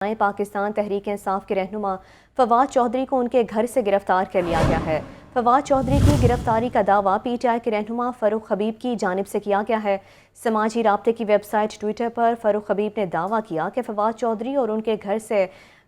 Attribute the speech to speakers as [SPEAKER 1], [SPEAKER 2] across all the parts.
[SPEAKER 1] پاکستان تحریک انصاف کے رہنما فواد چودھری کو ان کے گھر سے گرفتار کر لیا گیا ہے۔ فواد چودھری کی گرفتاری کا دعویٰ پی ٹی آئی کے رہنما فاروق حبیب کی جانب سے کیا گیا ہے۔ سماجی رابطے کی ویب سائٹ ٹویٹر پر فاروق حبیب نے دعویٰ کیا کہ فواد چودھری اور ان کے گھر سے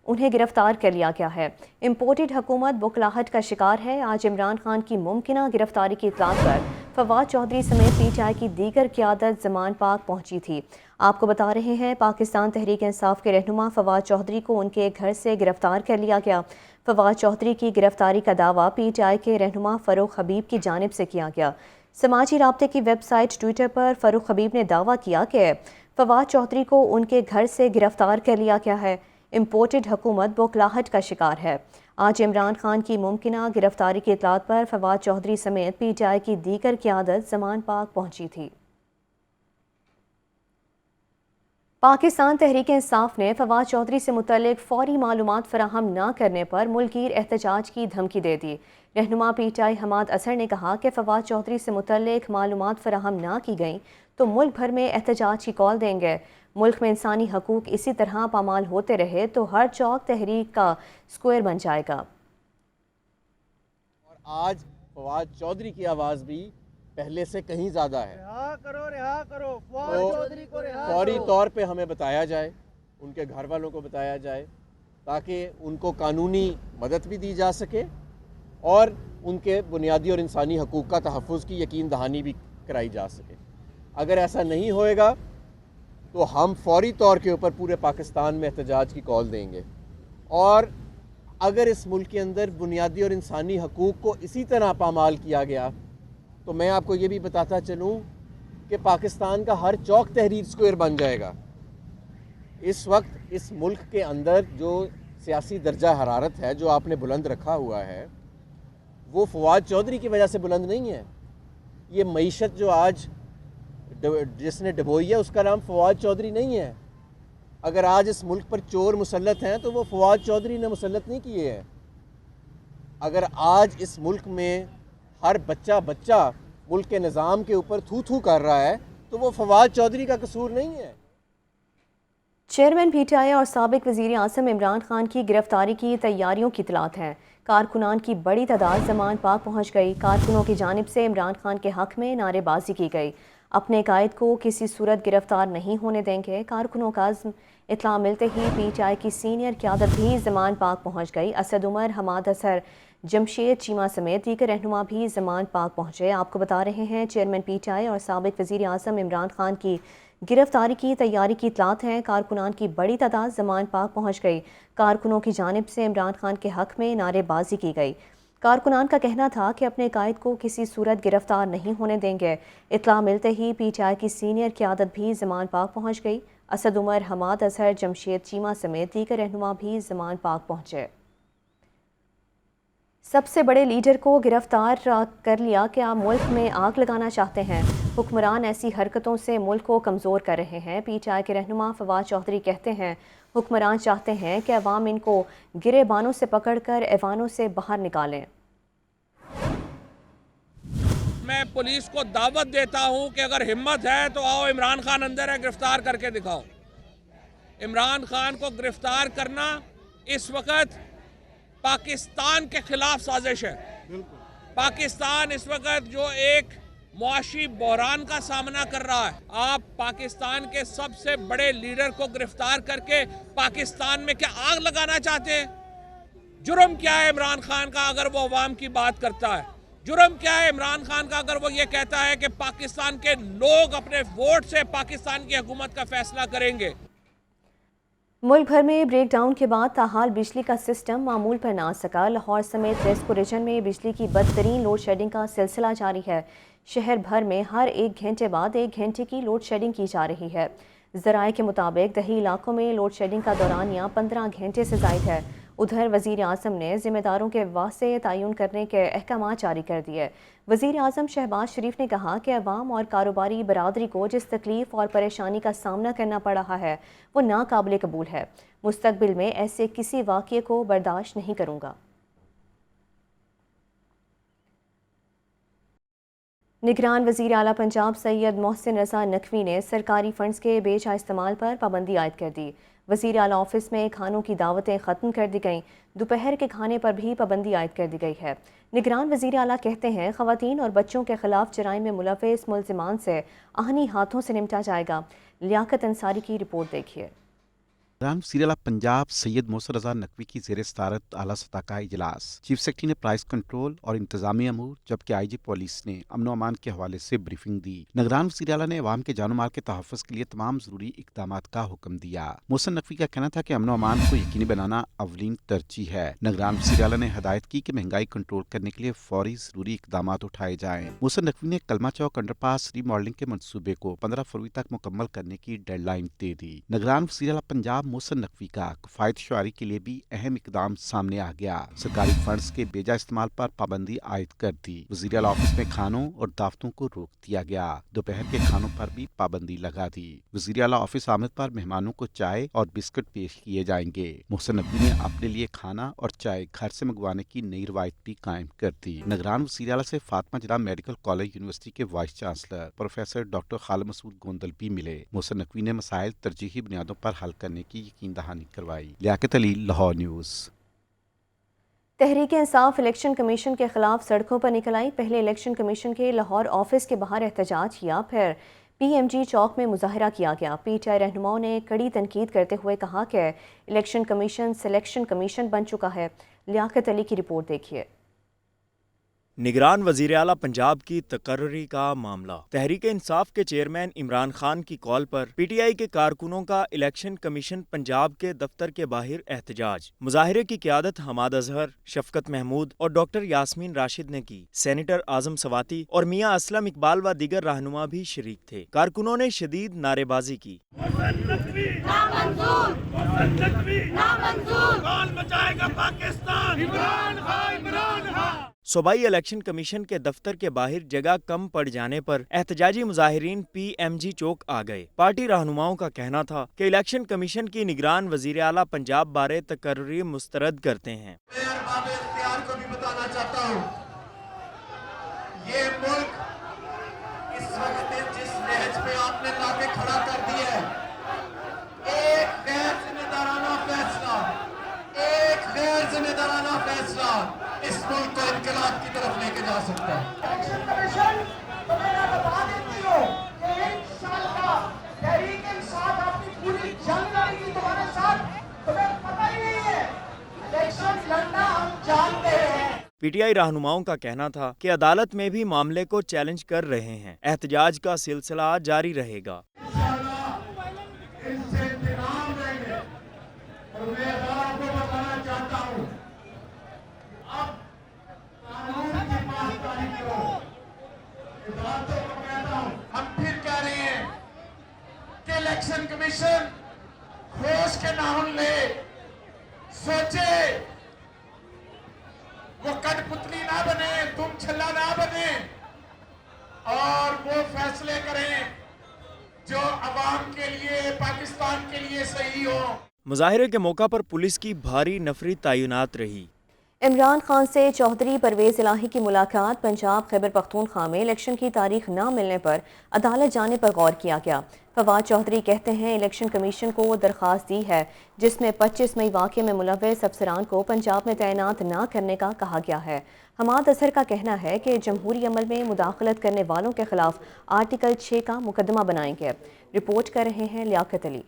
[SPEAKER 1] انہیں گرفتار کر لیا گیا ہے۔ امپورٹڈ حکومت بکلاہٹ کا شکار ہے۔ آج عمران خان کی ممکنہ گرفتاری کی اطلاع پر فواد چودھری سمیت پی ٹی آئی کی دیگر قیادت زمان پاک پہنچی تھی۔ آپ کو بتا رہے ہیں پاکستان تحریک انصاف کے رہنما فواد چودھری کو ان کے گھر سے گرفتار کر لیا گیا۔ فواد چودھری کی گرفتاری کا دعویٰ پی ٹی آئی کے رہنما فاروق حبیب کی جانب سے کیا گیا۔ سماجی رابطے کی ویب سائٹ ٹویٹر پر فاروق حبیب نے دعویٰ کیا کہ فواد چودھری کو ان کے گھر سے گرفتار کر لیا گیا ہے۔ امپورٹڈ حکومت بوکھلاہٹ کا شکار ہے۔ آج عمران خان کی ممکنہ گرفتاری کی اطلاعات پر فواد چودھری سمیت پی ٹی آئی کی دیگر قیادت زمان پاک پہنچی تھی۔ پاکستان تحریک انصاف نے فواد چودھری سے متعلق فوری معلومات فراہم نہ کرنے پر ملک گیر احتجاج کی دھمکی دے دی۔ رہنما پی ٹی آئی حماد اظہر نے کہا کہ فواد چودھری سے متعلق معلومات فراہم نہ کی گئیں تو ملک بھر میں احتجاج کی کال دیں گے۔ ملک میں انسانی حقوق اسی طرح پامال ہوتے رہے تو ہر چوک تحریک کا سکوئر بن جائے گا۔
[SPEAKER 2] اور آج فواد چودھری کی آواز بھی پہلے سے کہیں زیادہ ہے۔
[SPEAKER 3] رہا کرو فواد چودھری کو رہا کرو۔
[SPEAKER 2] فوری طور پہ ہمیں بتایا جائے، ان کے گھر والوں کو بتایا جائے تاکہ ان کو قانونی مدد بھی دی جا سکے اور ان کے بنیادی اور انسانی حقوق کا تحفظ کی یقین دہانی بھی کرائی جا سکے۔ اگر ایسا نہیں ہوئے گا تو ہم فوری طور کے اوپر پورے پاکستان میں احتجاج کی کال دیں گے، اور اگر اس ملک کے اندر بنیادی اور انسانی حقوق کو اسی طرح پامال کیا گیا تو میں آپ کو یہ بھی بتاتا چلوں کہ پاکستان کا ہر چوک تحریر سکوئر بن جائے گا۔ اس وقت اس ملک کے اندر جو سیاسی درجہ حرارت ہے جو آپ نے بلند رکھا ہوا ہے وہ فواد چودھری کی وجہ سے بلند نہیں ہے۔ یہ معیشت جو آج جس نے ڈبوئی ہے اس کا نام فواد چودھری نہیں ہے۔ اگر آج اس ملک پر چور مسلط ہیں تو وہ فواد چودھری نے مسلط نہیں کیے ہیں۔ اگر آج اس ملک میں ہر بچہ ملک کے نظام کے اوپر تھو تھو کر رہا ہے تو وہ فواد چودھری کا قصور نہیں ہے۔
[SPEAKER 1] چیئرمین پی ٹی آئی اور سابق وزیر اعظم عمران خان کی گرفتاری کی تیاریوں کی اطلاعات ہیں۔ کارکنان کی بڑی تعداد زمان پاک پہنچ گئی۔ کارکنوں کی جانب سے عمران خان کے حق میں نعرے بازی کی گئی۔ اپنے قائد کو کسی صورت گرفتار نہیں ہونے دیں گے۔ کارکنوں کا عزم اطلاع ملتے ہی پی ٹی آئی کی سینئر قیادت بھی زمان پاک پہنچ گئی۔ اسد عمر، حماد اظہر، جمشید چیمہ سمیت دیگر رہنما بھی زمان پاک پہنچے۔ آپ کو بتا رہے ہیں چیئرمین پی ٹی آئی اور سابق وزیر اعظم عمران خان کی گرفتاری کی تیاری کی اطلاعات ہیں۔ کارکنان کی بڑی تعداد زمان پاک پہنچ گئی۔ کارکنوں کی جانب سے عمران خان کے حق میں نعرے بازی کی گئی۔ کارکنان کا کہنا تھا کہ اپنے قائد کو کسی صورت گرفتار نہیں ہونے دیں گے۔ اطلاع ملتے ہی پی ٹی آئی کی سینئر قیادت بھی زمان پاک پہنچ گئی۔ اسد عمر، حماد اظہر، جمشید چیمہ سمیت دیگر رہنما بھی زمان پاک پہنچے۔ سب سے بڑے لیڈر کو گرفتار کر لیا، کیا ملک میں آگ لگانا چاہتے ہیں؟ حکمران ایسی حرکتوں سے ملک کو کمزور کر رہے ہیں۔ پی ٹی آئی کے رہنما فواد چودھری کہتے ہیں حکمران چاہتے ہیں کہ عوام ان کو گرے بانوں سے پکڑ کر ایوانوں سے باہر نکالیں۔
[SPEAKER 4] میں پولیس کو دعوت دیتا ہوں کہ اگر ہمت ہے تو آؤ، عمران خان اندر ہے، گرفتار کر کے دکھاؤ۔ عمران خان کو گرفتار کرنا اس وقت پاکستان کے خلاف سازش ہے۔ پاکستان اس وقت جو ایک معاشی بحران کا سامنا کر رہا ہے، آپ پاکستان کے سب سے بڑے لیڈر کو گرفتار کر کے پاکستان میں کیا آگ لگانا چاہتے ہیں؟ جرم کیا ہے عمران خان کا اگر وہ عوام کی بات کرتا ہے؟ جرم کیا ہے عمران خان کا اگر وہ یہ کہتا ہے کہ پاکستان کے لوگ اپنے ووٹ سے پاکستان کی حکومت کا فیصلہ کریں گے؟
[SPEAKER 1] ملک بھر میں بریک ڈاؤن کے بعد تاحال بجلی کا سسٹم معمول پر نہ آ سکا۔ لاہور سمیت ریسکو ریجن میں بجلی کی بدترین لوڈ شیڈنگ کا سلسلہ جاری ہے۔ شہر بھر میں ہر 1 گھنٹے بعد 1 گھنٹے کی لوڈ شیڈنگ کی جا رہی ہے۔ ذرائع کے مطابق دیہی علاقوں میں لوڈ شیڈنگ کا دورانیہ 15 گھنٹے سے زائد ہے۔ ادھر وزیر اعظم نے ذمہ داروں کے واضح تعین کرنے کے احکامات جاری کر دیے۔ وزیر اعظم شہباز شریف نے کہا کہ عوام اور کاروباری برادری کو جس تکلیف اور پریشانی کا سامنا کرنا پڑ رہا ہے وہ ناقابل قبول ہے۔ مستقبل میں ایسے کسی واقعے کو برداشت نہیں کروں گا۔ نگران وزیر اعلیٰ پنجاب سید محسن رضا نقوی نے سرکاری فنڈز کے بے جا استعمال پر پابندی عائد کر دی۔ وزیر اعلیٰ آفس میں کھانوں کی دعوتیں ختم کر دی گئیں، دوپہر کے کھانے پر بھی پابندی عائد کر دی گئی ہے۔ نگران وزیر اعلیٰ کہتے ہیں خواتین اور بچوں کے خلاف جرائم میں ملوث ملزمان سے آہنی ہاتھوں سے نمٹا جائے گا۔ لیاقت انصاری کی رپورٹ دیکھیے۔
[SPEAKER 5] نگران وزیر اعلیٰ پنجاب سید محسن رضا نقوی کی زیر صدارت اعلیٰ سطح کا اجلاس۔ چیف سیکرٹری نے پرائز کنٹرول اور انتظامی امور جبکہ آئی جی پولیس نے امن و امان کے حوالے سے بریفنگ دی۔ نگران وزیر اعلیٰ نے عوام کے جان و مال کے تحفظ کے لیے تمام ضروری اقدامات کا حکم دیا۔ محسن نقوی کا کہنا تھا کہ امن و امان کو یقینی بنانا اولین ترجیح ہے۔ نگران وزیر اعلیٰ نے ہدایت کی کہ مہنگائی کنٹرول کرنے کے لیے فوری ضروری اقدامات اٹھائے جائیں۔ محسن نقوی نے کلمہ چوک انڈر پاس ری ماڈلنگ کے منصوبے کو 15 فروری تک مکمل کرنے کی ڈیڈ لائن دے دی۔ نگران وزیر اعلیٰ پنجاب محسن نقوی کا کفایت شعاری کے لیے بھی اہم اقدام سامنے آ گیا۔ سرکاری فنڈز کے بیجا استعمال پر پابندی عائد کر دی۔ وزیر اعلیٰ آفس میں کھانوں اور دعوتوں کو روک دیا گیا۔ دوپہر کے کھانوں پر بھی پابندی لگا دی۔ وزیر اعلیٰ آفس آمد پر مہمانوں کو چائے اور بسکٹ پیش کیے جائیں گے۔ محسن نقوی نے اپنے لیے کھانا اور چائے گھر سے منگوانے کی نئی روایت بھی قائم کر دی۔ نگران وزیر اعلیٰ سے فاطمہ جناح میڈیکل کالج یونیورسٹی کے وائس چانسلر پروفیسر ڈاکٹر خالد مسعود گوندل بھی ملے۔ محسن نقوی نے مسائل ترجیحی بنیادوں پر حل کرنے کی یقین دہانی کروائی۔ Liaquat Ali, Lahore news.
[SPEAKER 1] Tehreek Insaf election commission کے خلاف سڑکوں پر نکل آئی۔ پہلے الیکشن کمیشن کے لاہور آفس کے باہر احتجاج کیا، پھر پی ایم جی چوک میں مظاہرہ کیا گیا۔ پی ٹی آئی رہنماؤں نے کڑی تنقید کرتے ہوئے کہا کہ الیکشن کمیشن سلیکشن کمیشن بن چکا ہے۔ لیاقت علی کی رپورٹ دیکھیے۔
[SPEAKER 6] نگران وزیر اعلیٰ پنجاب کی تقرری کا معاملہ۔ تحریک انصاف کے چیئرمین عمران خان کی کال پر پی ٹی آئی کے کارکنوں کا الیکشن کمیشن پنجاب کے دفتر کے باہر احتجاج۔ مظاہرے کی قیادت حماد اظہر، شفقت محمود اور ڈاکٹر یاسمین راشد نے کی۔ سینیٹر اعظم سواتی اور میاں اسلم اقبال و دیگر رہنما بھی شریک تھے۔ کارکنوں نے شدید نعرے بازی کی۔ صوبائی الیکشن کمیشن کے دفتر کے باہر جگہ کم پڑ جانے پر احتجاجی مظاہرین پی ایم جی چوک آ گئے۔ پارٹی رہنماؤں کا کہنا تھا کہ الیکشن کمیشن کی نگران وزیر اعلیٰ پنجاب بارے تقرری مسترد کرتے ہیں۔
[SPEAKER 7] کو بھی بتانا چاہتا ہوں، یہ ملک اس وقت جس نہج پہ آپ نے لا کے کھڑا کر دیا ہے، ایک غیر ذمہ دارانہ فیصلہ، ایک غیر ذمہ دارانہ فیصلہ اس ملک کو انقلاب کی طرف لے کے جا سکتا ہے۔ الیکشن کمیشن تو میں بتا دیتی ہوں کہ انشاءاللہ تحریک انصاف اپنی پوری جنگ لڑے گی تمہارے ساتھ، تمہیں پتہ ہی نہیں ہے، الیکشن لڑنا ہم جانتے ہیں۔
[SPEAKER 6] پی ٹی آئی رہنماؤں کا کہنا تھا کہ عدالت میں بھی معاملے کو چیلنج کر رہے ہیں۔ احتجاج کا سلسلہ جاری رہے گا۔
[SPEAKER 7] ہم پھر کہہ رہے ہیں کہ الیکشن کمیشن ہوش کے ناخن لے، سوچے، وہ کٹ پتلی نہ بنے، تم چھلا نہ بنے، اور وہ فیصلے کریں جو عوام کے لیے، پاکستان کے لیے صحیح ہو۔
[SPEAKER 6] مظاہرے کے موقع پر پولیس کی بھاری نفری تعینات رہی۔
[SPEAKER 1] عمران خان سے چودھری پرویز الہی کی ملاقات۔ پنجاب خیبر پختونخوا میں الیکشن کی تاریخ نہ ملنے پر عدالت جانے پر غور کیا گیا۔ فواد چودھری کہتے ہیں الیکشن کمیشن کو وہ درخواست دی ہے جس میں 25 مئی واقعے میں ملوث افسران کو پنجاب میں تعینات نہ کرنے کا کہا گیا ہے۔ حماد اظہر کا کہنا ہے کہ جمہوری عمل میں مداخلت کرنے والوں کے خلاف آرٹیکل 6 کا مقدمہ بنائیں گے۔ رپورٹ کر رہے ہیں لیاقت علی۔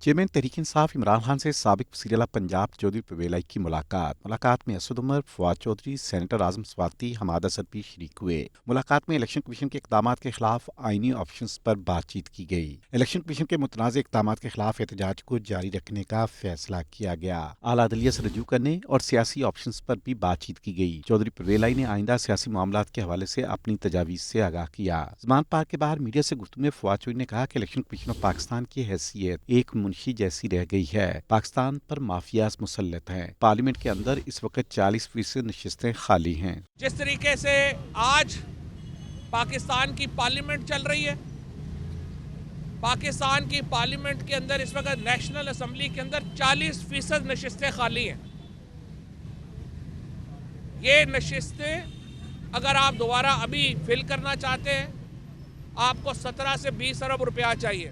[SPEAKER 5] چیئرمین تحریک انصاف عمران خان سے سابق وزیر اعلیٰ پنجاب چودھری پرویز الہی کی ملاقات میں اسد عمر، فواد چودھری، سینیٹر اعظم سواتی، حماد اظہر بھی شریک ہوئے۔ ملاقات میں الیکشن کمیشن کے اقدامات کے خلاف آئینی آپشنز پر بات چیت کی گئی۔ الیکشن کمیشن کے متنازع اقدامات کے خلاف احتجاج کو جاری رکھنے کا فیصلہ کیا گیا۔ اعلیٰ عدلیہ سے رجوع کرنے اور سیاسی آپشنز پر بھی بات چیت کی گئی۔ چودھری پرویز الہی نے آئندہ سیاسی معاملات کے حوالے سے اپنی تجاویز سے آگاہ کیا۔ زمان پارک کے باہر میڈیا سے گفتگو میں فواد چودھری نے کہا کہ الیکشن کمیشن آف پاکستان کی حیثیت ایک منشی جیسی رہ گئی ہے۔ پاکستان پر مافیاز مسلط ہیں۔ پارلیمنٹ کے اندر اس وقت 40% نشستیں خالی ہیں۔
[SPEAKER 4] جس طریقے سے آج پاکستان کی پارلیمنٹ چل رہی ہے، پاکستان کی پارلیمنٹ کے اندر اس وقت نیشنل اسمبلی کے اندر 40% نشستیں خالی ہیں۔ یہ نشستیں اگر آپ دوبارہ ابھی فل کرنا چاہتے ہیں، آپ کو 17 سے 20 ارب روپیہ چاہیے۔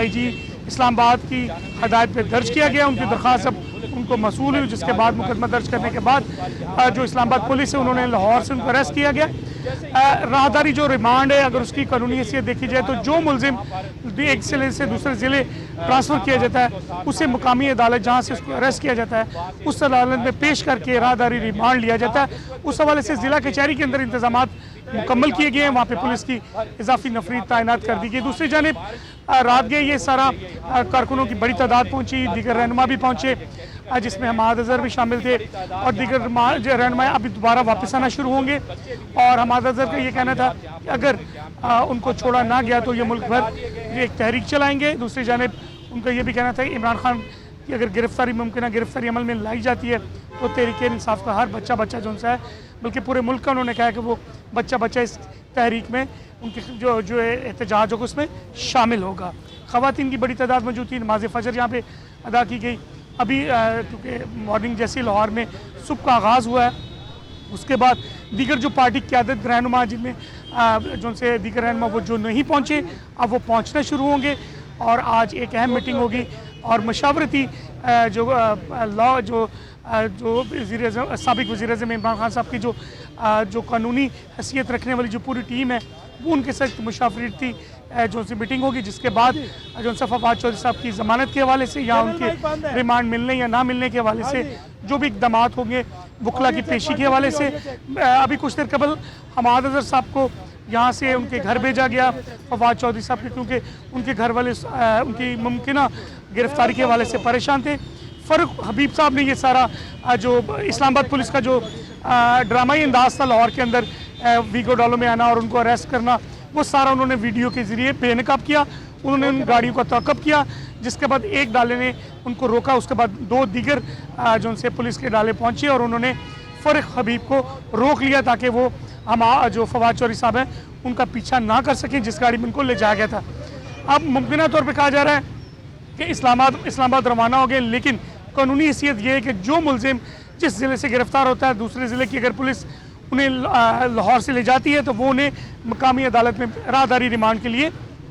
[SPEAKER 3] IG اسلام آباد کی ہدایت پہ درج کیا گیا. ان کی درخواست اب ان کو موصول ہوئی, جس کے بعد مقدمہ درج کرنے کے بعد جو اسلام آباد پولیس ہے انہوں نے لاہور سے ان کو اریسٹ کیا گیا. راہداری جو ریمانڈ ہے اگر اس کی قانونی حیثیت دیکھی جائے تو جو ملزم ایک ضلع سے دوسرے ضلع ٹرانسفر کیا جاتا ہے اسے مقامی عدالت جہاں سے اس کو اریسٹ کیا جاتا ہے اس عدالت میں پیش کر کے راہداری ریمانڈ لیا جاتا ہے. اس حوالے سے ضلع کچہری کے اندر انتظامات مکمل کیے گئے ہیں, وہاں پہ پولیس کی اضافی نفری تعینات کر دی گئی. دوسری جانب رات گئے یہ سارا کارکنوں کی بڑی تعداد پہنچی, دیگر رہنما بھی پہنچے جس میں حماد اظہر بھی شامل تھے اور دیگر رہنما ابھی دوبارہ واپس آنا شروع ہوں گے. اور حماد اظہر کا یہ کہنا تھا کہ اگر ان کو چھوڑا نہ گیا تو یہ ملک بھر ایک تحریک چلائیں گے. دوسری جانب ان کا یہ بھی کہنا تھا کہ عمران خان کی اگر گرفتاری ممکنہ گرفتاری عمل میں لائی جاتی ہے تو تحریک انصاف کا ہر بچہ جو ان سے ہے بلکہ پورے ملک کا انہوں نے کہا کہ وہ بچہ اس تحریک میں ان کی جو احتجاج ہوگا اس میں شامل ہوگا. خواتین کی بڑی تعداد موجود تھی. نماز فجر یہاں پہ ادا کی گئی. ابھی کیونکہ مارننگ جیسی لاہور میں صبح کا آغاز ہوا ہے, اس کے بعد دیگر جو پارٹی قیادت رہنما جن میں جو ان سے دیگر رہنما وہ جو نہیں پہنچے اب وہ پہنچنا شروع ہوں گے اور آج ایک اہم میٹنگ ہوگی اور مشاورتی جو سابق وزیر اعظم عمران خان صاحب کی جو قانونی حیثیت رکھنے والی جو پوری ٹیم ہے وہ ان کے ساتھ مشاورتی جو ان سے میٹنگ ہوگی, جس کے بعد جو فواد چودھری صاحب کی ضمانت کے حوالے سے یا ان کے ریمانڈ ملنے یا نہ ملنے کے حوالے سے جو بھی اقدامات ہوں گے وکلا کی پیشی کے حوالے سے. ابھی کچھ دیر قبل حماد اظہر صاحب کو یہاں سے ان کے گھر بھیجا گیا فواد چودھری صاحب کے, کیونکہ ان کے گھر والے ان کی ممکنہ گرفتاری کے حوالے سے پریشان تھے. فاروق حبیب صاحب نے یہ سارا جو اسلام آباد پولیس کا جو ڈرامائی انداز تھا لاہور کے اندر ویگو ڈالو میں آنا اور ان کو اریسٹ کرنا, وہ سارا انہوں نے ویڈیو کے ذریعے بے نقاب کیا. انہوں نے ان گاڑیوں کا تعاقب کیا جس کے بعد ایک ڈالے نے ان کو روکا, اس کے بعد دو دیگر جو ان سے پولیس کے ڈالے پہنچے اور انہوں نے فاروق حبیب کو روک لیا تاکہ وہ جو فواد چودھری صاحب ہیں ان کا پیچھا نہ کر سکیں جس گاڑی میں ان کو لے جایا گیا تھا. اب ممکنہ طور پہ کہا جا رہا ہے کہ اسلام آباد روانہ ہو گئے, لیکن قانونی حیثیت یہ ہے کہ جو ملزم جس ضلع سے گرفتار ہوتا ہے دوسرے ضلع کی اگر پولیس انہیں لاہور سے لے جاتی ہے تو وہ انہیں مقامی عدالت میں راہداری ریمانڈ کے لیے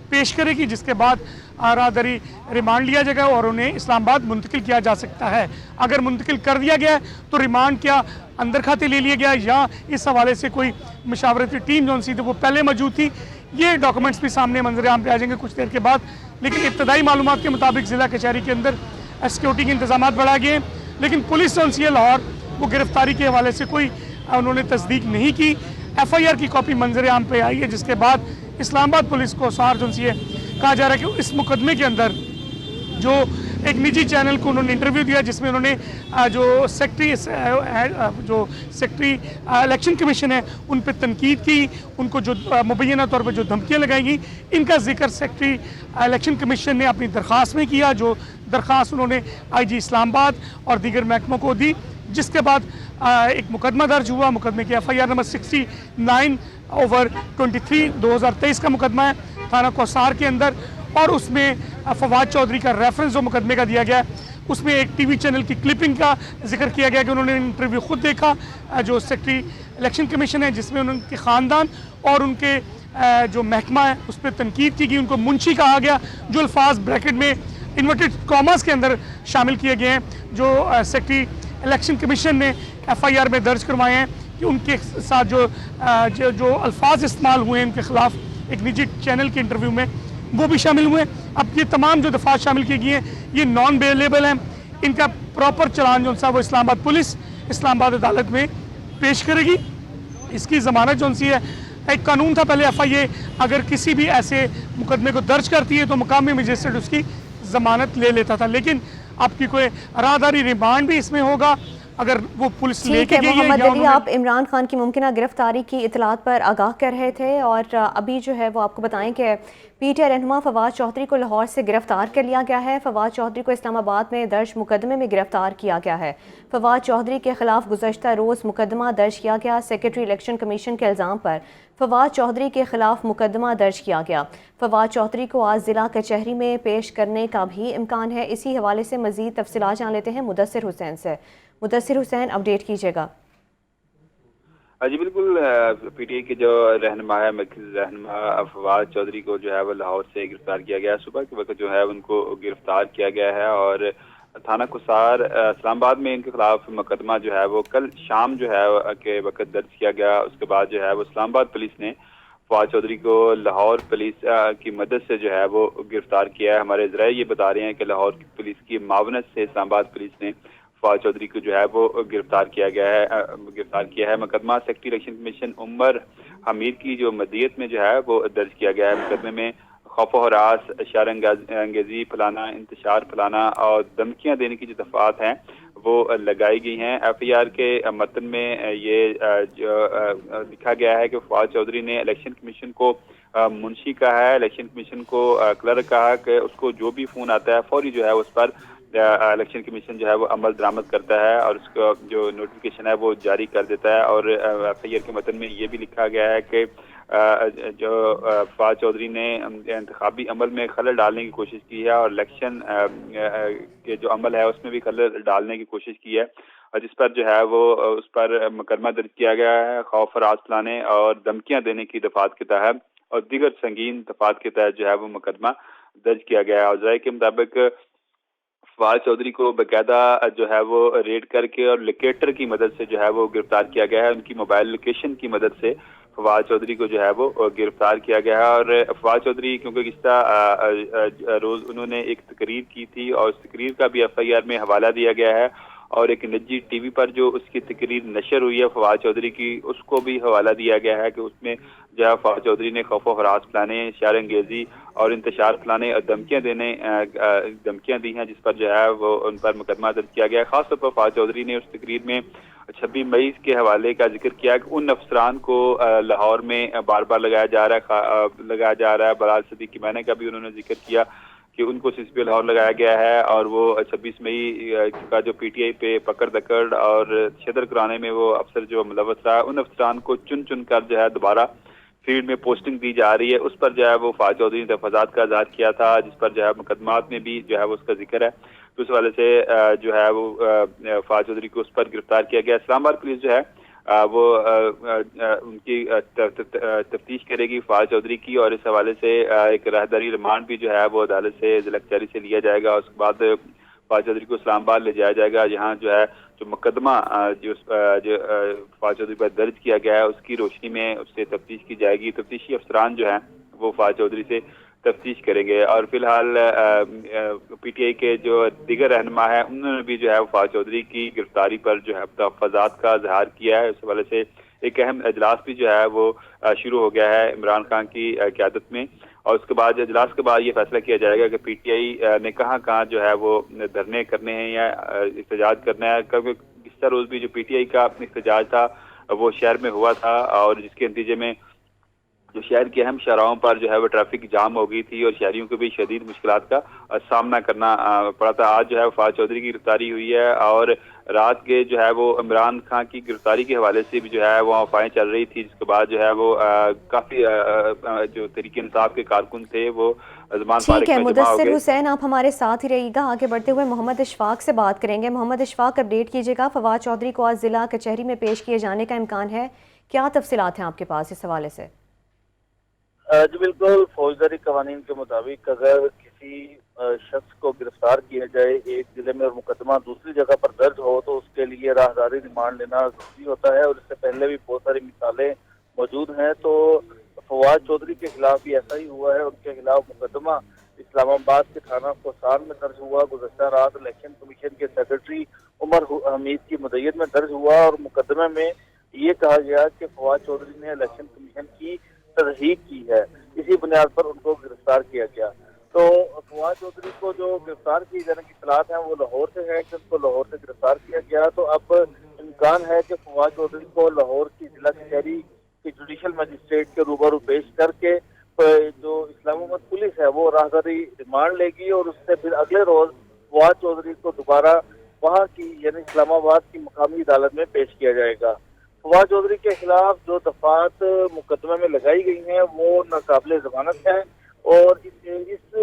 [SPEAKER 3] پیش کرے گی, جس کے بعد راہداری ریمانڈ لیا جائے گا اور انہیں اسلام آباد منتقل کیا جا سکتا ہے. اگر منتقل کر دیا گیا ہے تو ریمانڈ کیا اندر کھاتے لے لیا گیا یا اس حوالے سے کوئی مشاورتی ٹیم جو تھی وہ پہلے موجود تھی, یہ ڈاکومنٹس بھی سامنے منظر عام پہ آ جائیں گے کچھ دیر کے بعد. لیکن ابتدائی معلومات کے مطابق ضلع کچہری کے اندر سیکورٹی کے انتظامات بڑھا گئے ہیں, لیکن پولیس ایجنسی لاہور وہ گرفتاری کے حوالے سے کوئی انہوں نے تصدیق نہیں کی. ایف آئی آر کی کاپی منظر عام پہ آئی ہے, جس کے بعد اسلام آباد پولیس کو سہار ایجنسی ہے کہا جا رہا ہے کہ اس مقدمے کے اندر جو ایک نجی چینل کو انہوں نے انٹرویو دیا جس میں انہوں نے جو سیکٹری الیکشن کمیشن ہے ان پہ تنقید کی, ان کو جو مبینہ طور پہ جو دھمکیاں لگائیں گی ان کا ذکر سیکٹری الیکشن کمیشن نے اپنی درخواست میں کیا, جو درخواست انہوں نے آئی جی اسلام آباد اور دیگر محکموں کو دی, جس کے بعد ایک مقدمہ درج ہوا. مقدمے کی ایف آئی آر نمبر 69/23 2023 کا مقدمہ ہے تھانہ کوسار کے اندر, اور اس میں فواد چودھری کا ریفرنس جو مقدمے کا دیا گیا ہے اس میں ایک ٹی وی چینل کی کلپنگ کا ذکر کیا گیا کہ انہوں نے انٹرویو خود دیکھا جو سیکٹری الیکشن کمیشن ہے جس میں ان کے خاندان اور ان کے جو محکمہ ہے اس پہ تنقید کی گئی. ان کو منشی کہا گیا, جو الفاظ بریکٹ میں انورٹڈ کاماز کے اندر شامل کیے گئے ہیں جو سیکٹری الیکشن کمیشن نے ایف آئی آر میں درج کروائے ہیں کہ ان کے ساتھ جو الفاظ استعمال ہوئے ہیں ان کے خلاف ایک نجی چینل کے انٹرویو میں وہ بھی شامل ہوئے. اب یہ تمام جو دفعات شامل کی گئی ہیں یہ نان بیلیبل ہیں, ان کا پراپر چلان جو وہ اسلام آباد پولیس اسلام آباد عدالت میں پیش کرے گی. اس کی ضمانت جو ہے ایک قانون تھا پہلے ایف آئی اے اگر کسی بھی ایسے مقدمے کو درج کرتی ہے تو مقامی مجسٹریٹ اس کی ضمانت لے لیتا تھا, لیکن اب کی کوئی راہداری ریمانڈ بھی اس میں ہوگا اگر وہ پولیس لے کے گئی ہے.
[SPEAKER 1] محمد علی, آپ عمران خان کی ممکنہ گرفتاری کی اطلاعات پر آگاہ کر رہے تھے اور ابھی جو ہے وہ آپ کو بتائیں کہ پی ٹی آئی رہنما فواد چودھری کو لاہور سے گرفتار کر لیا گیا ہے. فواد چودھری کو اسلام آباد میں درج مقدمے میں گرفتار کیا گیا ہے. فواد چودھری کے خلاف گزشتہ روز مقدمہ درج کیا گیا. سیکرٹری الیکشن کمیشن کے الزام پر فواد چودھری کے خلاف مقدمہ درج کیا گیا. فواد چودھری کو آج ضلع کچہری میں پیش کرنے کا بھی امکان ہے. اسی حوالے سے مزید تفصیلات جان لیتے ہیں مدثر حسین سے. مدثر حسین, اپڈیٹ کیجیے گا.
[SPEAKER 8] جی بالکل، پی ٹی آئی کے جو رہنما ہے، مرکزی رہنما فواد چودھری کو جو ہے وہ لاہور سے گرفتار کیا گیا. صبح کے وقت جو ہے ان کو گرفتار کیا گیا ہے اور تھانہ قصار اسلام آباد میں ان کے خلاف مقدمہ جو ہے وہ کل شام جو ہے کے وقت درج کیا گیا. اس کے بعد جو ہے وہ اسلام آباد پولیس نے فواد چودھری کو لاہور پولیس کی مدد سے جو ہے وہ گرفتار کیا ہے. ہمارے ذرائع یہ بتا رہے ہیں کہ لاہور پولیس کی معاونت سے اسلام آباد پولیس نے فواد چودھری کو جو ہے وہ گرفتار کیا ہے. مقدمہ سیکرٹری الیکشن کمیشن عمر حمید کی جو مدیت میں جو ہے وہ درج کیا گیا ہے. مقدمے میں خوف و ہراس، اشار انگیزی پھیلانا، انتشار پھیلانا اور دھمکیاں دینے کی جو دفعات ہیں وہ لگائی گئی ہیں. ایف آئی آر کے متن میں یہ جو لکھا گیا ہے کہ فواد چودھری نے الیکشن کمیشن کو منشی کہا ہے، الیکشن کمیشن کو کلرک کہا کہ اس کو جو بھی فون آتا ہے فوری جو ہے اس پر الیکشن کمیشن جو ہے وہ عمل درآمد کرتا ہے اور اس کا جو نوٹیفیکیشن ہے وہ جاری کر دیتا ہے. اور ایف آئی آر کے متن میں یہ بھی لکھا گیا ہے کہ جو فواد چودھری نے انتخابی عمل میں خلل ڈالنے کی کوشش کی ہے اور الیکشن کے جو عمل ہے اس میں بھی خلل ڈالنے کی کوشش کی ہے، اور جس پر جو ہے وہ اس پر مقدمہ درج کیا گیا ہے خوف راز پلانے اور دھمکیاں دینے کی دفعات کے تحت اور دیگر سنگین دفعات کے تحت جو ہے وہ مقدمہ درج کیا گیا ہے. اور ذرائع کے مطابق فواد چودھری کو باقاعدہ جو ہے وہ ریڈ کر کے اور لوکیٹر کی مدد سے جو ہے وہ گرفتار کیا گیا ہے. ان کی موبائل لوکیشن کی مدد سے فواد چودھری کو جو ہے وہ گرفتار کیا گیا ہے. اور فواد چودھری کیونکہ گزشتہ روز انہوں نے ایک تقریر کی تھی اور اس تقریر کا بھی ایف آئی آر میں حوالہ دیا گیا ہے اور ایک نجی ٹی وی پر جو اس کی تقریر نشر ہوئی ہے فواد چودھری کی اس کو بھی حوالہ دیا گیا ہے کہ اس میں جو ہے فواد چودھری نے خوف و ہراس پھیلانے، اشار انگیزی اور انتشار پھیلانے اور دھمکیاں دی ہیں، جس پر جو ہے وہ ان پر مقدمہ درج کیا گیا ہے. خاص طور پر فواد چودھری نے اس تقریر میں 26 مئی کے حوالے کا ذکر کیا کہ ان افسران کو لاہور میں بار بار لگایا جا رہا ہے. بلال صدیقی مینہ کا بھی انہوں نے ذکر کیا کہ ان کو سی سی پی لاہور لگایا گیا ہے اور وہ 26 مئی کا جو پی ٹی آئی پہ پکڑ دکڑ اور شدر کرانے میں وہ افسر جو ملوث رہا، ان افسران کو چن کر جو ہے دوبارہ فیلڈ میں پوسٹنگ دی جا رہی ہے. اس پر جو ہے وہ فواد چودھری نے تفاضات کا اظہار کیا تھا، جس پر جو ہے مقدمات میں بھی جو ہے وہ اس کا ذکر ہے. تو اس والے سے جو ہے وہ فواد چودھری کو اس پر گرفتار کیا گیا. اسلام آباد پولیس جو ہے وہ ان کی تفتیش کرے گی فواد چودھری کی، اور اس حوالے سے ایک راہداری ریمانڈ بھی جو ہے وہ عدالت سے ضلع کچہری سے لیا جائے گا. اس کے بعد فواد چودھری کو اسلام آباد لے جایا جائے گا، جہاں جو ہے جو مقدمہ جو فواد چودھری پر درج کیا گیا ہے اس کی روشنی میں اس سے تفتیش کی جائے گی. تفتیشی افسران جو ہیں وہ فواد چودھری سے تفتیش کریں گے. اور فی الحال پی ٹی آئی کے جو دیگر رہنما ہیں انہوں نے بھی جو ہے فواد چودھری کی گرفتاری پر جو ہے تحفظات کا اظہار کیا ہے. اس حوالے سے ایک اہم اجلاس بھی جو ہے وہ شروع ہو گیا ہے عمران خان کی قیادت میں، اور اس کے بعد اجلاس کے بعد یہ فیصلہ کیا جائے گا کہ پی ٹی آئی نے کہاں جو ہے وہ دھرنے کرنے ہیں یا احتجاج کرنا ہے. کیونکہ گزشتہ روز بھی جو پی ٹی آئی کا احتجاج تھا وہ شہر میں ہوا تھا اور جس کے نتیجے میں جو شہر کے اہم شاہراہوں پر جو ہے وہ ٹریفک جام ہو گئی تھی اور شہریوں کو بھی شدید مشکلات کا سامنا کرنا پڑا تھا. آج جو ہے فواد چودھری کی گرفتاری ہوئی ہے اور رات کے جو ہے وہ عمران خان کی گرفتاری کے حوالے سے بھی جو ہے وہ افواہیں چل رہی تھی، جس کے بعد جو ہے وہ کافی جو تحریک انصاف کے کارکن تھے وہ زمان فارغ
[SPEAKER 1] ٹھیک ہے.
[SPEAKER 8] میں جمع ہو
[SPEAKER 1] مدثر
[SPEAKER 8] گئے.
[SPEAKER 1] حسین آپ ہمارے ساتھ ہی رہیے گا. آگے بڑھتے ہوئے محمد اشفاق سے بات کریں گے. محمد اشفاق اپڈیٹ کیجیے گا، فواد چودھری کو آج ضلع کچہری میں پیش کیے جانے کا امکان ہے، کیا تفصیلات ہیں آپ کے پاس اس حوالے سے؟
[SPEAKER 9] جی بالکل، فوجداری قوانین کے مطابق اگر کسی شخص کو گرفتار کیا جائے ایک ضلع میں اور مقدمہ دوسری جگہ پر درج ہو تو اس کے لیے راہداری ریمانڈ لینا ضروری ہوتا ہے، اور اس سے پہلے بھی بہت ساری مثالیں موجود ہیں. تو فواد چودھری کے خلاف بھی ایسا ہی ہوا ہے. ان کے خلاف مقدمہ اسلام آباد کے تھانہ قصار میں درج ہوا. گزشتہ رات الیکشن کمیشن کے سیکرٹری عمر حمید کی مدعیت میں درج ہوا اور مقدمے میں یہ کہا گیا کہ فواد چودھری نے الیکشن کمیشن کی تصدیق کی ہے. اسی بنیاد پر ان کو گرفتار کیا گیا. تو فواد چودھری کو جو گرفتار کیے جانے کی اطلاعات ہیں وہ لاہور سے ہے کہ ان کو لاہور سے گرفتار کیا گیا. تو اب امکان ہے کہ فواد چودھری کو لاہور کی ضلع کچہری کی جوڈیشل مجسٹریٹ کے روبرو پیش کر کے جو اسلام آباد پولیس ہے وہ راہداری ریمانڈ لے گی اور اس سے پھر اگلے روز فواد چودھری کو دوبارہ وہاں کی یعنی اسلام آباد کی مقامی عدالت میں پیش کیا جائے گا. فواد چودھری کے خلاف جو دفعات مقدمے میں لگائی گئی ہیں وہ ناقابل ضمانت ہیں، اور اس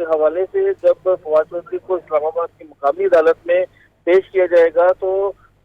[SPEAKER 9] حوالے سے جب فواد چودھری کو اسلام آباد کی مقامی عدالت میں پیش کیا جائے گا تو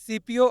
[SPEAKER 10] CPO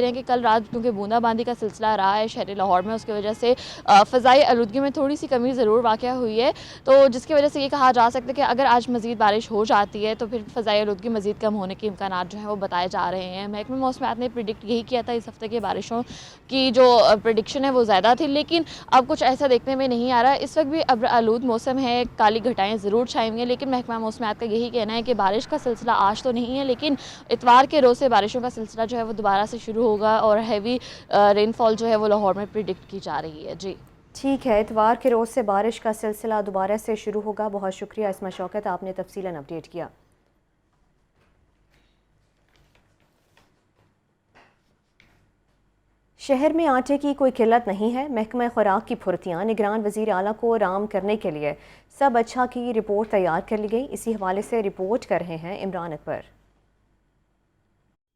[SPEAKER 11] رہے ہیں کہ کل رات کیونکہ بوندا باندی کا سلسلہ رہا ہے شہر لاہور میں، اس کی وجہ سے فضائی آلودگی میں تھوڑی سی کمی ضرور واقع ہوئی ہے، تو جس کی وجہ سے یہ کہا جا سکتا ہے کہ اگر آج مزید بارش ہو جاتی ہے تو پھر فضائی آلودگی مزید کم ہونے کے امکانات جو ہیں وہ بتائے جا رہے ہیں۔ محکمہ موسمیات نے پریڈکٹ یہی کیا تھا، اس ہفتے کی بارشوں کی جو پریڈکشن ہے وہ زیادہ تھی، لیکن اب کچھ ایسا دیکھنے میں نہیں آ رہا۔ اس وقت بھی ابر آلود موسم ہے، کالی گھٹائیں ضرور چھائی ہوئی ہیں، لیکن محکمہ موسمیات کا یہی کہنا ہے کہ بارش کا سلسلہ آج تو نہیں ہے، لیکن اتوار کے روز سے بارشوں کا سلسلہ جو ہے وہ دوبارہ سے شروع ہوگا اور ہیوی رین فال جو ہے وہ لاہور میں پریڈکٹ کی جا رہی ہے۔ جی
[SPEAKER 1] ٹھیک ہے، اتوار کے روز سے بارش کا سلسلہ دوبارہ سے شروع ہوگا۔ بہت شکریہ اسما شوکت، آپ نے تفصیلاً اپڈیٹ کیا۔ شہر میں آٹے کی کوئی قلت نہیں ہے، محکمہ خوراک کی پھرتیاں نگران وزیر اعلیٰ کو رام کرنے کے لیے سب اچھا کی رپورٹ تیار کر لی گئی۔ اسی حوالے سے رپورٹ کر رہے ہیں عمران اکبر۔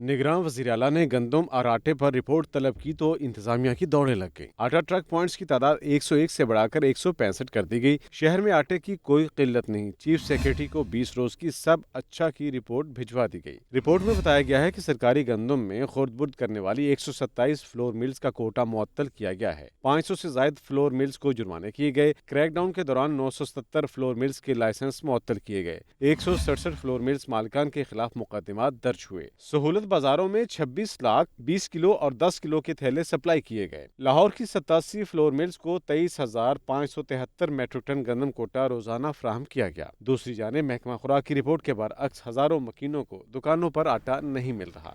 [SPEAKER 12] نگران وزیر اعلیٰ نے گندم اور آٹے پر رپورٹ طلب کی تو انتظامیہ کی دوڑیں لگ گئیں۔ آٹا ٹرک پوائنٹس کی تعداد 101 سے بڑھا کر 165 کر دی گئی۔ شہر میں آٹے کی کوئی قلت نہیں۔ چیف سیکریٹری کو 20 روز کی سب اچھا کی رپورٹ بھجوا دی گئی۔ رپورٹ میں بتایا گیا ہے کہ سرکاری گندم میں خورد برد کرنے والی 127 فلور ملز کا کوٹا معطل کیا گیا ہے۔ 500 سے زائد فلور ملز کو جرمانے کیے گئے۔ کریک ڈاؤن کے دوران 977 فلور ملز کے لائسنس معطل کیے گئے۔ 167 فلور ملز مالکان کے خلاف مقدمات درج ہوئے۔ سہولت بازاروں میں 26 لاکھ 20 کلو اور 10 کلو کے تھیلے سپلائی کیے گئے۔ لاہور کی 87 فلور ملز کو 23,573 میٹرک ٹن گندم کوٹا روزانہ فراہم کیا گیا۔ دوسری جانب محکمہ خوراک کی رپورٹ کے برعکس ہزاروں مکینوں کو دکانوں پر آٹا نہیں مل رہا۔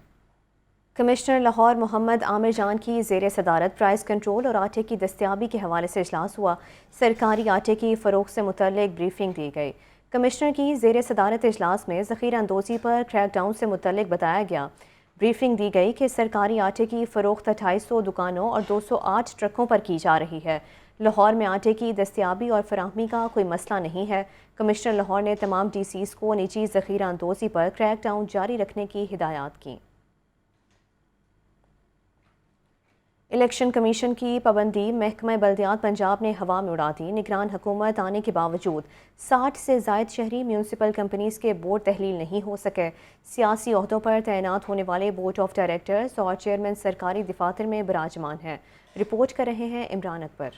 [SPEAKER 1] کمشنر لاہور محمد عامر جان کی زیر صدارت پرائز کنٹرول اور آٹے کی دستیابی کے حوالے سے اجلاس ہوا۔ سرکاری آٹے کی فروخت سے متعلق بریفنگ دی گئی۔ کمشنر کی زیر صدارت اجلاس میں ذخیرہ اندوزی پر کریک ڈاؤن سے متعلق بتایا گیا۔ بریفنگ دی گئی کہ سرکاری آٹے کی فروخت 2800 دکانوں اور 208 ٹرکوں پر کی جا رہی ہے۔ لاہور میں آٹے کی دستیابی اور فراہمی کا کوئی مسئلہ نہیں ہے۔ کمشنر لاہور نے تمام ڈی سیز کو نجی ذخیرہ اندوزی پر کریک ڈاؤن جاری رکھنے کی ہدایات کی۔ الیکشن کمیشن کی پابندی محکمہ بلدیات پنجاب نے ہوا میں اڑا دی۔ نگران حکومت آنے کے باوجود 60 سے زائد شہری میونسپل کمپنیز کے بورڈ تحلیل نہیں ہو سکے۔ سیاسی عہدوں پر تعینات ہونے والے بورڈ آف ڈائریکٹرز اور چیئرمین سرکاری دفاتر میں براجمان ہیں۔ رپورٹ کر رہے ہیں عمران اکبر۔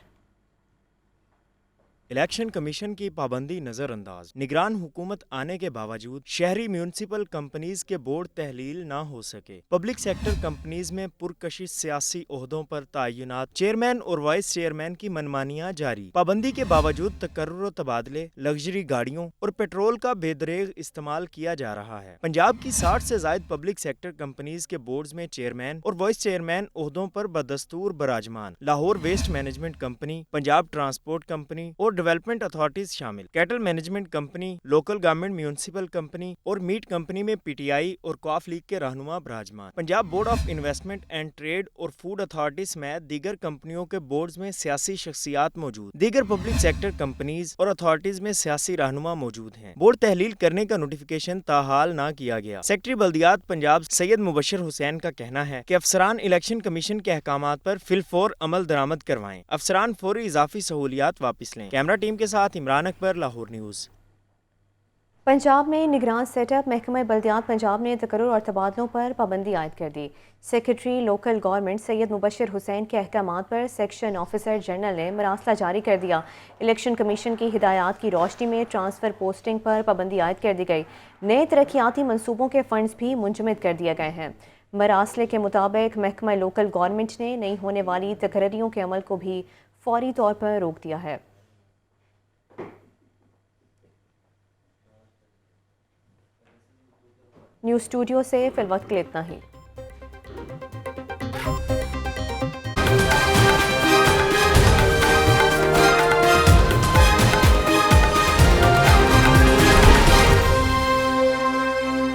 [SPEAKER 6] الیکشن کمیشن کی پابندی نظر انداز۔ نگران حکومت آنے کے باوجود شہری میونسپل کمپنیز کے بورڈ تحلیل نہ ہو سکے۔ پبلک سیکٹر کمپنیز میں پرکشش سیاسی عہدوں پر تعینات، چیئرمین اور وائس چیئرمین کی منمانیاں جاری۔ پابندی کے باوجود تقرر و تبادلے، لگژری گاڑیوں اور پیٹرول کا بے دریغ استعمال کیا جا رہا ہے۔ پنجاب کی 60 سے زائد پبلک سیکٹر کمپنیز کے بورڈز میں چیئرمین اور وائس چیئرمین عہدوں پر بدستور براجمان۔ Lahore waste management company, Punjab transport company اور ڈیولپمنٹ اتھارٹیز شامل۔ Cattle management company, local government municipal company اور میٹ کمپنی میں پی ٹی آئی اور کاف لیگ کے رہنما براجمان۔ Punjab board of investment and trade اور فوڈ اتھارٹی سمیت دیگر کمپنیوں کے بورڈز میں سیاسی شخصیات موجود۔ دیگر پبلک سیکٹر کمپنیز اور اتھارٹیز میں سیاسی رہنما موجود ہیں۔ بورڈ تحلیل کرنے کا نوٹیفیکیشن تاحال نہ کیا گیا۔ سیکرٹری بلدیات پنجاب سید مبشر حسین کا کہنا ہے کہ افسران الیکشن کمیشن کے احکامات پر فی الفور عمل درآمد کروائیں۔ افسران فوری اضافی سہولیات واپس لیں۔ کیمرہ ٹیم کے ساتھ عمران اکبر، لاہور نیوز۔
[SPEAKER 1] پنجاب میں نگران سیٹ اپ محکمہ بلدیات پنجاب نے تقرر اور تبادلوں پر پابندی عائد کر دی۔ سیکرٹری لوکل گورنمنٹ سید مبشر حسین کے احکامات پر سیکشن آفیسر جنرل نے مراسلہ جاری کر دیا۔ الیکشن کمیشن کی ہدایات کی روشنی میں ٹرانسفر پوسٹنگ پر پابندی عائد کر دی گئی۔ نئے ترقیاتی منصوبوں کے فنڈز بھی منجمد کر دیے گئے ہیں۔ مراسلے کے مطابق محکمہ لوکل گورنمنٹ نے نہیں ہونے والی تقرریوں کے عمل کو بھی فوری طور پر روک دیا ہے۔ نیوز اسٹوڈیو سے فی الوقت کے لیے اتنا ہی۔